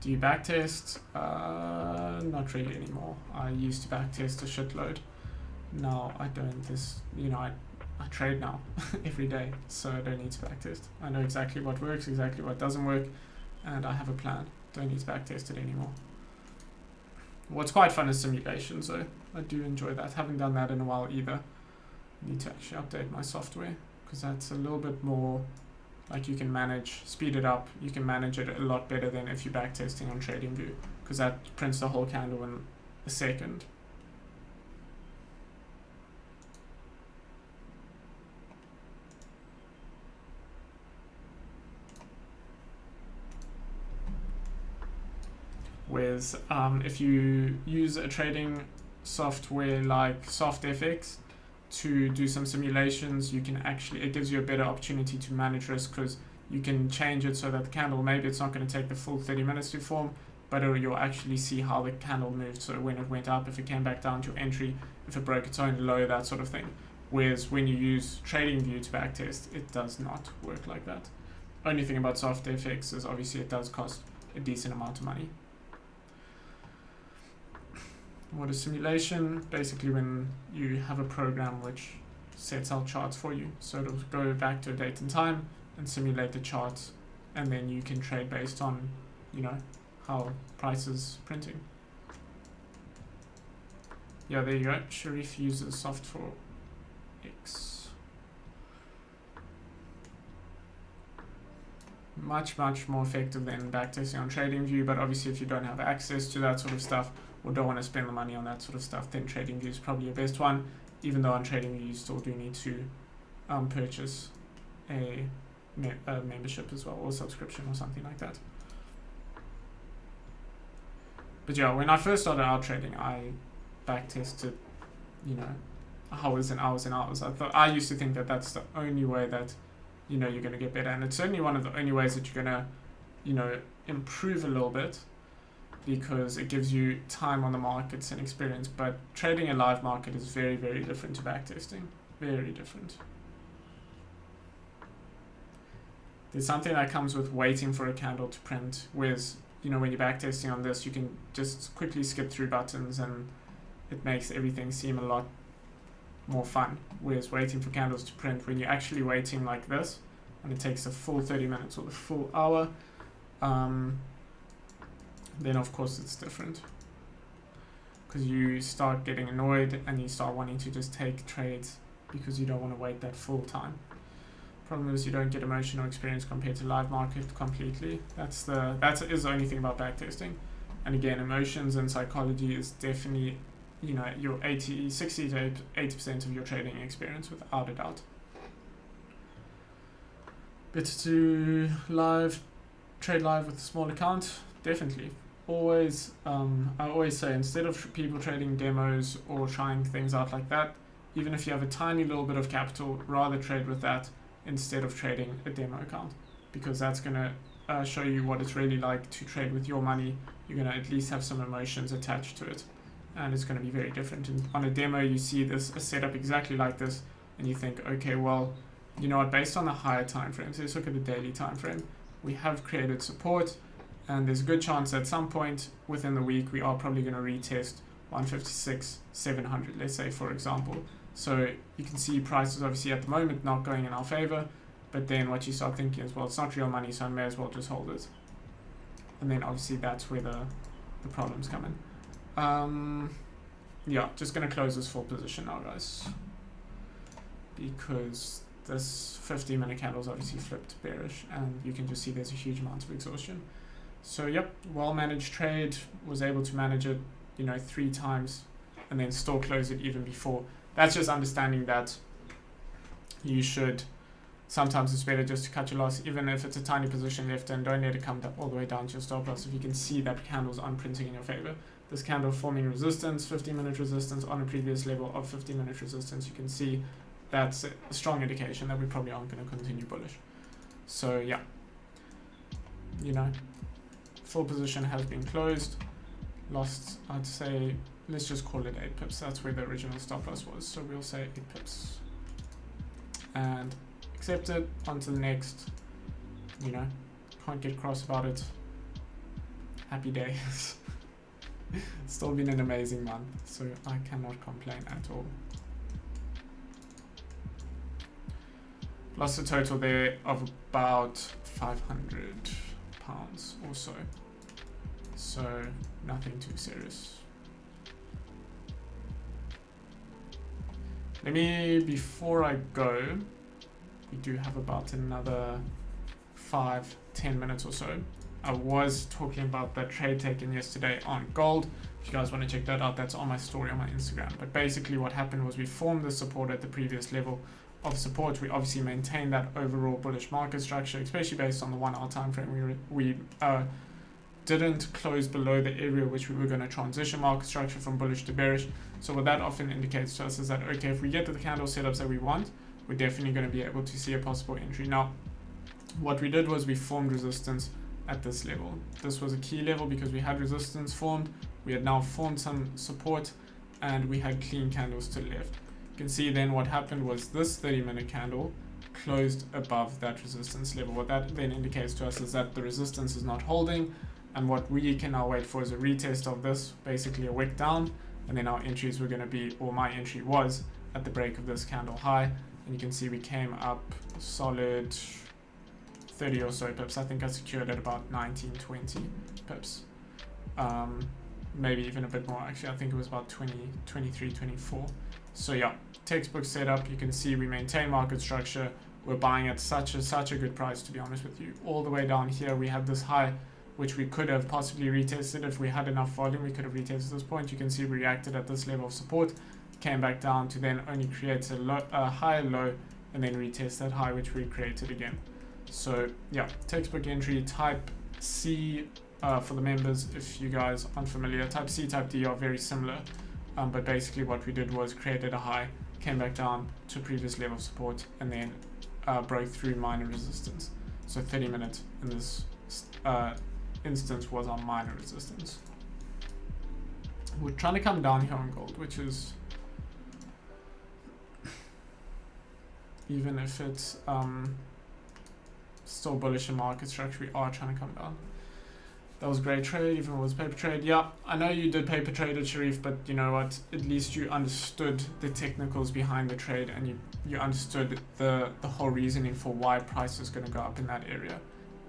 Do you backtest? Not really anymore. I used to backtest a shitload. Now I don't. I trade now every day, so I don't need to backtest. I know exactly what works, exactly what doesn't work, and I have a plan. Don't need to backtest it anymore. What's quite fun is simulations, though. I do enjoy that. Haven't done that in a while either. Need to actually update my software, because that's a little bit more like you can speed it up. You can manage it a lot better than if you're backtesting on TradingView, because that prints the whole candle in a second. Whereas if you use a trading software like SoftFX to do some simulations, you can actually, it gives you a better opportunity to manage risk, because you can change it so that the candle, maybe it's not going to take the full 30 minutes to form, but you'll actually see how the candle moved. So when it went up, if it came back down to entry, if it broke its own low, that sort of thing. Whereas when you use TradingView to backtest, it does not work like that. Only thing about soft FX is obviously it does cost a decent amount of money. What is simulation? Basically when you have a program which sets out charts for you. So it'll go back to a date and time and simulate the charts, and then you can trade based on, you know, how price is printing. Yeah, there you go. Sharif uses soft Forex. Much more effective than backtesting on TradingView, but obviously if you don't have access to that sort of stuff, or don't want to spend the money on that sort of stuff, then TradingView is probably your best one, even though on TradingView you still do need to purchase a membership as well, or subscription or something like that. But yeah, when I first started out trading, I backtested, you know, hours and hours and hours. I used to think that that's the only way that, you know, you're going to get better, and it's certainly one of the only ways that you're going to, you know, improve a little bit, because it gives you time on the markets and experience. But trading a live market is very different to backtesting. Very different. There's something that comes with waiting for a candle to print, whereas, you know, when you're backtesting on this, you can just quickly skip through buttons and it makes everything seem a lot more fun. Whereas waiting for candles to print, when you're actually waiting like this, and it takes the full 30 minutes or the full hour, then of course it's different, because you start getting annoyed and you start wanting to just take trades because you don't want to wait that full time. Problem is you don't get emotional experience compared to live market completely. That is the only thing about backtesting. And again, emotions and psychology is definitely, you know, your 60 to 80% of your trading experience, without a doubt. Better to trade live with a small account? Definitely. Always, I always say, instead of people trading demos or trying things out like that, even if you have a tiny little bit of capital, rather trade with that instead of trading a demo account, because that's going to show you what it's really like to trade with your money. You're going to at least have some emotions attached to it, and it's going to be very different. And on a demo, you see this set up exactly like this, and you think, okay, well, you know what, based on the higher time frames, let's look at the daily time frame. We have created support, and there's a good chance at some point within the week we are probably going to retest 156,700, let's say, for example. So you can see prices obviously at the moment not going in our favor, but then what you start thinking is, well, it's not real money, so I may as well just hold it. And then obviously that's where the problems come in. Yeah, just going to close this full position now, guys, because this 15-minute candle's obviously flipped bearish, and you can just see there's a huge amount of exhaustion. So yep, well-managed trade, was able to manage it, you know, 3 times, and then still close it even before. That's just understanding that you should, sometimes it's better just to cut your loss, even if it's a tiny position left, and don't let it come all the way down to your stop loss. If you can see that candle's unprinting in your favor, this candle forming resistance, 15-minute resistance on a previous level of 15-minute resistance, you can see that's a strong indication that we probably aren't going to continue bullish. So yeah, you know, full position has been closed, lost, I'd say, let's just call it 8 pips. That's where the original stop loss was, so we'll say 8 pips and accept it. On to the next. You know, can't get cross about it. Happy days. Still been an amazing month, so I cannot complain at all. Lost a total there of about £500 or so. So nothing too serious. Let me, before I go, we do have about another 5-10 minutes or so. I was talking about that trade taken yesterday on gold. If you guys want to check that out, that's on my story on my Instagram. But basically what happened was we formed the support at the previous level of support. We obviously maintained that overall bullish market structure, especially based on the 1 hour time frame. We didn't close below the area which we were going to transition market structure from bullish to bearish. So what that often indicates to us is that, okay, if we get to the candle setups that we want, we're definitely going to be able to see a possible entry. Now, what we did was we formed resistance at this level. This was a key level because we had resistance formed. We had now formed some support and we had clean candles to the left. You can see then what happened was this 30-minute candle closed above that resistance level. What that then indicates to us is that the resistance is not holding, and what we can now wait for is a retest of this, basically a wick down, and then our entries were going to be, or my entry was, at the break of this candle high. And you can see we came up solid 30 or so pips. I think I secured at about 19, 20 pips. Maybe even a bit more actually. I think it was about 20, 23, 24. So yeah, textbook setup. You can see we maintain market structure. We're buying at such a good price, to be honest with you. All the way down here, we had this high, which we could have possibly retested. If we had enough volume, we could have retested this point. You can see we reacted at this level of support, came back down to then only create a higher low, and then retest that high, which we created again. So yeah, textbook entry, type C for the members, if you guys aren't familiar. Type C, type D are very similar, but basically what we did was created a high, came back down to previous level of support, and then broke through minor resistance. So 30 minutes in this instance was our minor resistance. We're trying to come down here on gold, which is, even if it's still bullish in market structure, we are trying to come down. That was a great trade, even if it was paper trade. Yeah, I know you did paper trade at Sharif, but you know what? At least you understood the technicals behind the trade, and you understood the whole reasoning for why price is going to go up in that area,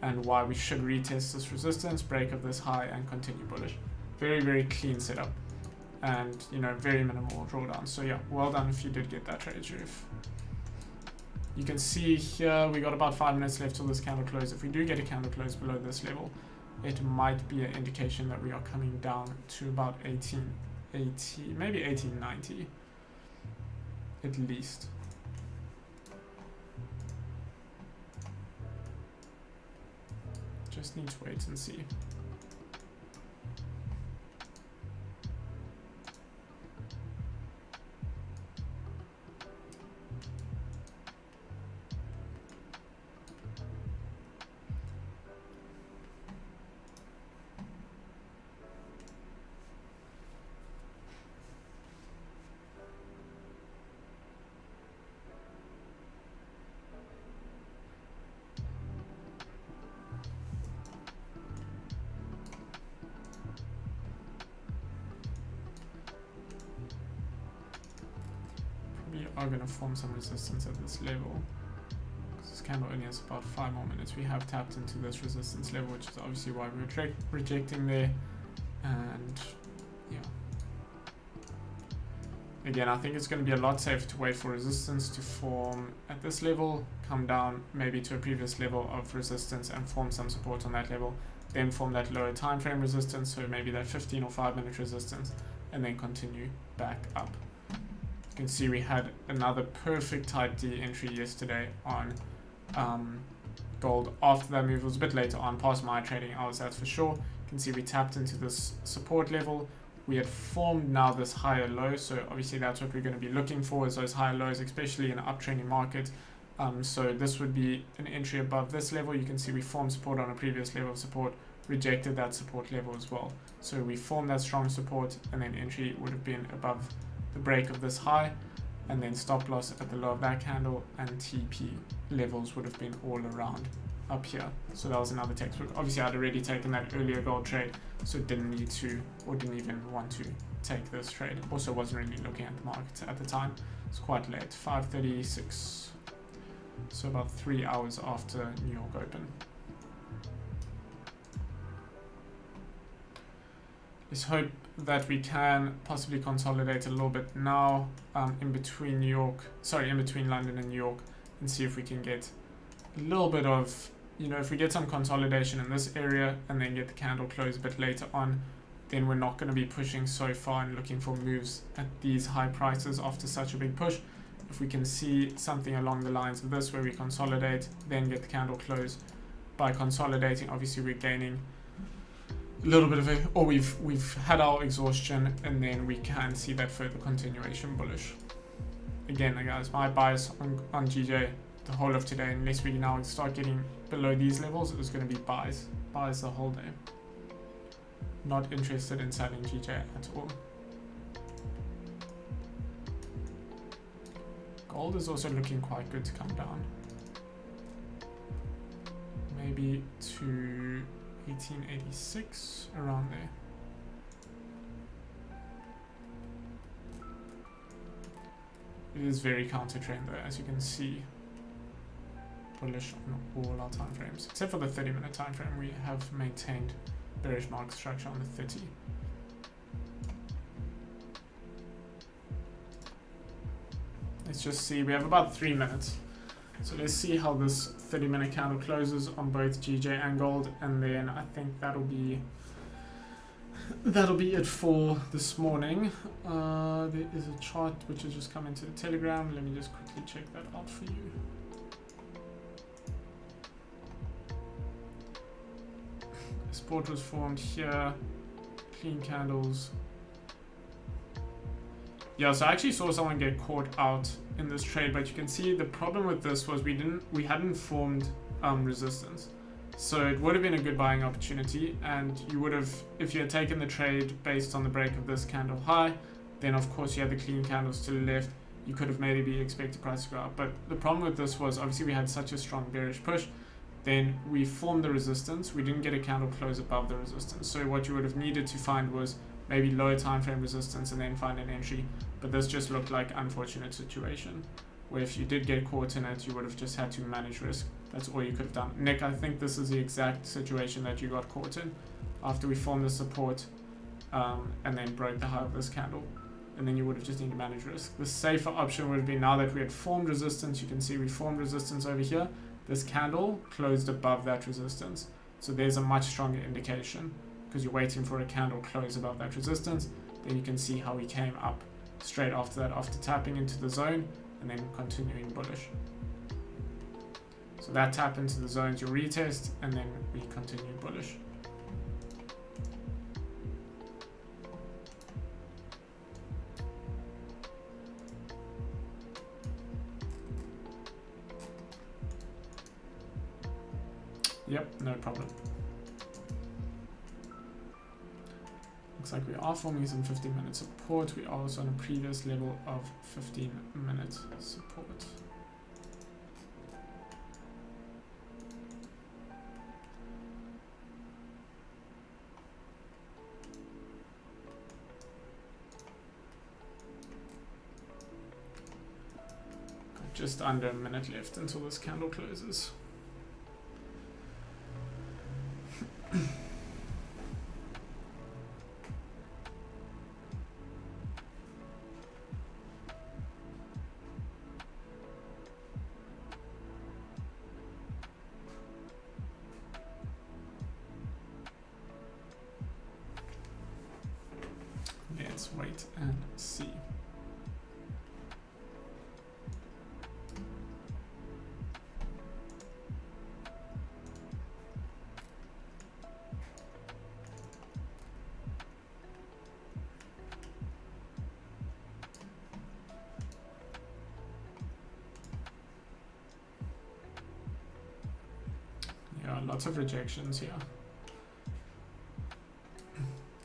and why we should retest this resistance, break of this high, and continue bullish. Very, very clean setup, and you know, very minimal drawdown. So yeah, well done if you did get that trade, Sharif. You can see here we got about 5 minutes left till this candle close. If we do get a candle close below this level, it might be an indication that we are coming down to about 1880, maybe 1890 at least. Just need to wait and see. We are going to form some resistance at this level. This candle only has about 5 more minutes. We have tapped into this resistance level, which is obviously why we're rejecting there. And yeah. Again, I think it's going to be a lot safer to wait for resistance to form at this level, come down maybe to a previous level of resistance and form some support on that level, then form that lower time frame resistance, so maybe that 15 or 5 minute resistance, and then continue back up. You can see we had another perfect type D entry yesterday on gold. After that move, it was a bit later on, past my trading hours, that's for sure. You can see we tapped into this support level. We had formed now this higher low, so obviously that's what we're going to be looking for, is those higher lows, especially in an uptrending market. So this would be an entry above this level. You can see we formed support on a previous level of support, rejected that support level as well. So we formed that strong support, and then entry would have been above the break of this high, and then stop loss at the low of that candle, and TP levels would have been all around up here. So that was another textbook. Obviously I'd already taken that earlier gold trade, so didn't need to, or didn't even want to take this trade. Also wasn't really looking at the market at the time. It's quite late, 5:36, so about 3 hours after New York Open. Let's hope that we can possibly consolidate a little bit now in between London and New York, and see if we can get a little bit of, you know, if we get some consolidation in this area and then get the candle close a bit later on, then we're not going to be pushing so far and looking for moves at these high prices after such a big push. If we can see something along the lines of this where we consolidate, then get the candle close. By consolidating, obviously we're gaining little bit of a, or we've had our exhaustion, and then we can see that further continuation bullish. Again, guys, my bias on GJ the whole of today, unless we now start getting below these levels, is going to be buys the whole day. Not interested in selling GJ at all. Gold is also looking quite good to come down. Maybe to 1886, around there. It is very counter trend though, as you can see. Bullish on all our time frames, except for the 30-minute time frame. We have maintained bearish market structure on the 30. Let's just see, we have about 3 minutes. So let's see how this 30-minute candle closes on both GJ and gold, and then I think that'll be it for this morning. There is a chart which has just come into the Telegram. Let me just quickly check that out for you. Support was formed here, clean candles. Yeah, so I actually saw someone get caught out in this trade, but you can see the problem with this was we hadn't formed resistance. So it would have been a good buying opportunity, and you would have, if you had taken the trade based on the break of this candle high, then of course you had the clean candles to the left, you could have maybe expected price to go up. But the problem with this was obviously we had such a strong bearish push, then we formed the resistance, we didn't get a candle close above the resistance. So what you would have needed to find was maybe lower time frame resistance and then find an entry. But this just looked like an unfortunate situation, where if you did get caught in it, you would have just had to manage risk. That's all you could have done. Nick, I think this is the exact situation that you got caught in after we formed the support and then broke the high of this candle. And then you would have just needed to manage risk. The safer option would have been, now that we had formed resistance, you can see we formed resistance over here. This candle closed above that resistance. So there's a much stronger indication, because you're waiting for a candle close above that resistance. Then you can see how we came up straight after that, after tapping into the zone and then continuing bullish. So that tap into the zones, you retest, and then we continue bullish. Yep, no problem. Looks like we are forming some 15-minute support. We are also on a previous level of 15-minute support. Got just under a minute left until this candle closes. Let's wait and see. Yeah, lots of rejections here.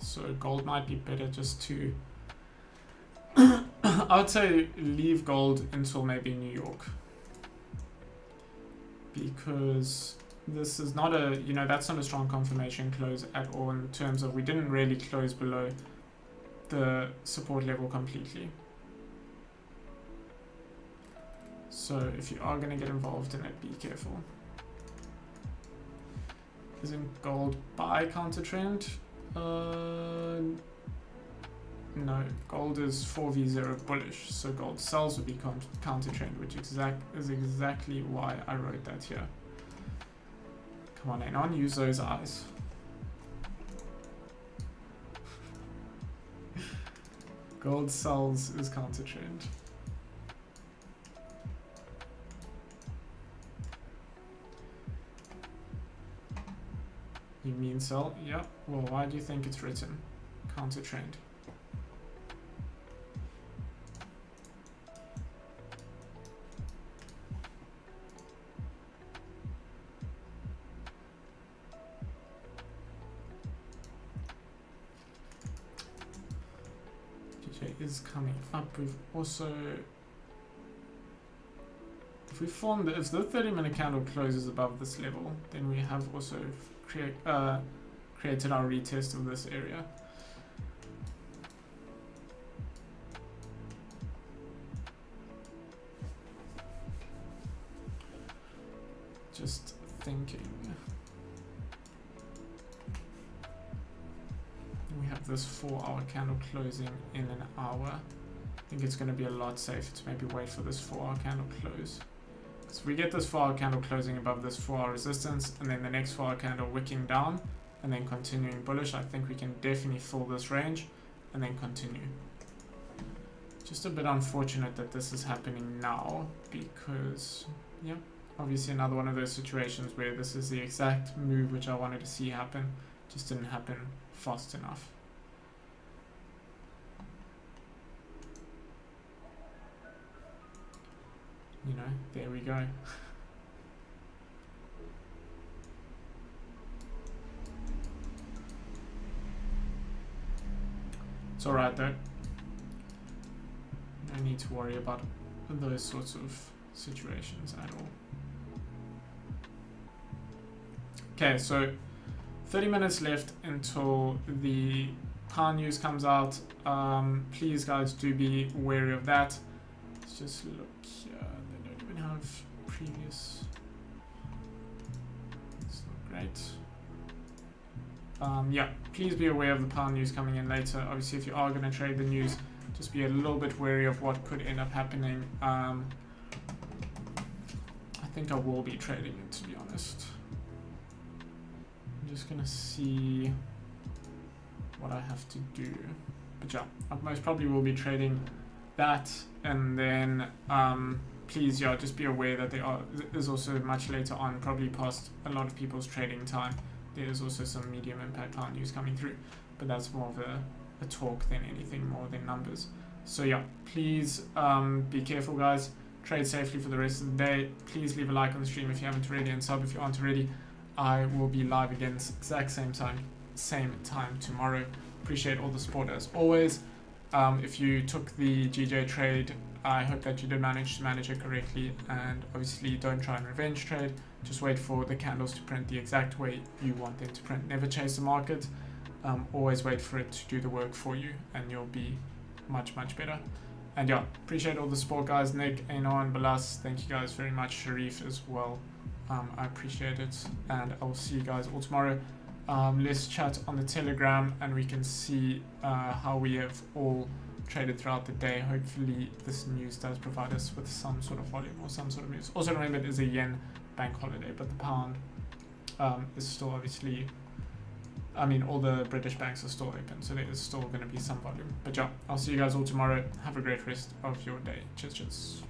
So gold might be better just to, I would say leave gold until maybe New York. Because this is not a, that's not a strong confirmation close at all, in terms of we didn't really close below the support level completely. So if you are going to get involved in it, be careful. Isn't gold buy counter trend? No, gold is 4v0 bullish, so gold sells would be counter trend, which is exactly why I wrote that here. Come on, Anon, use those eyes. Gold sells is counter trend. You mean sell. Yeah, well, why do you think it's written? Counter trend. Is coming up. We've also, if we form if the 30-minute candle closes above this level, then we have also created our retest of this area. Just thinking. We have this 4-hour candle closing in an hour. I think it's going to be a lot safer to maybe wait for this 4-hour candle close. So we get this 4-hour candle closing above this 4-hour resistance, and then the next 4-hour candle wicking down, and then continuing bullish. I think we can definitely fill this range, and then continue. Just a bit unfortunate that this is happening now, because, yeah, obviously another one of those situations where this is the exact move which I wanted to see happen, just didn't happen fast enough. You know, there we go. It's alright though. No need to worry about those sorts of situations at all. Okay, so 30 minutes left until the pound news comes out. Please guys, do be wary of that. Let's just look here. They don't even have previous. It's not great. Yeah, please be aware of the pound news coming in later. Obviously, if you are going to trade the news, just be a little bit wary of what could end up happening. I think I will be trading it, to be honest. I'm just gonna see what I have to do, but yeah, I most probably will be trading that, and then please, yeah, just be aware that there's also much later on, probably past a lot of people's trading time, there's also some medium impact pound news coming through, but that's more of a talk than anything more than numbers. So yeah, please be careful guys, trade safely for the rest of the day. Please leave a like on the stream if you haven't already, and sub if you aren't already. I will be live again exact same time tomorrow. Appreciate all the support as always. If you took the GJ trade, I hope that you did manage to manage it correctly, and obviously don't try and revenge trade. Just wait for the candles to print the exact way you want them to print. Never chase the market. Always wait for it to do the work for you, and you'll be much better. And yeah, appreciate all the support guys. Nick, Anon, Balas, thank you guys very much. Sharif as well. I appreciate it, and I will see you guys all tomorrow. Let's chat on the Telegram, and we can see how we have all traded throughout the day. Hopefully this news does provide us with some sort of volume or some sort of news. Also remember, it is a yen bank holiday, but the pound is still obviously, I mean, all the British banks are still open, so there is still going to be some volume. But yeah, I'll see you guys all tomorrow. Have a great rest of your day. Cheers.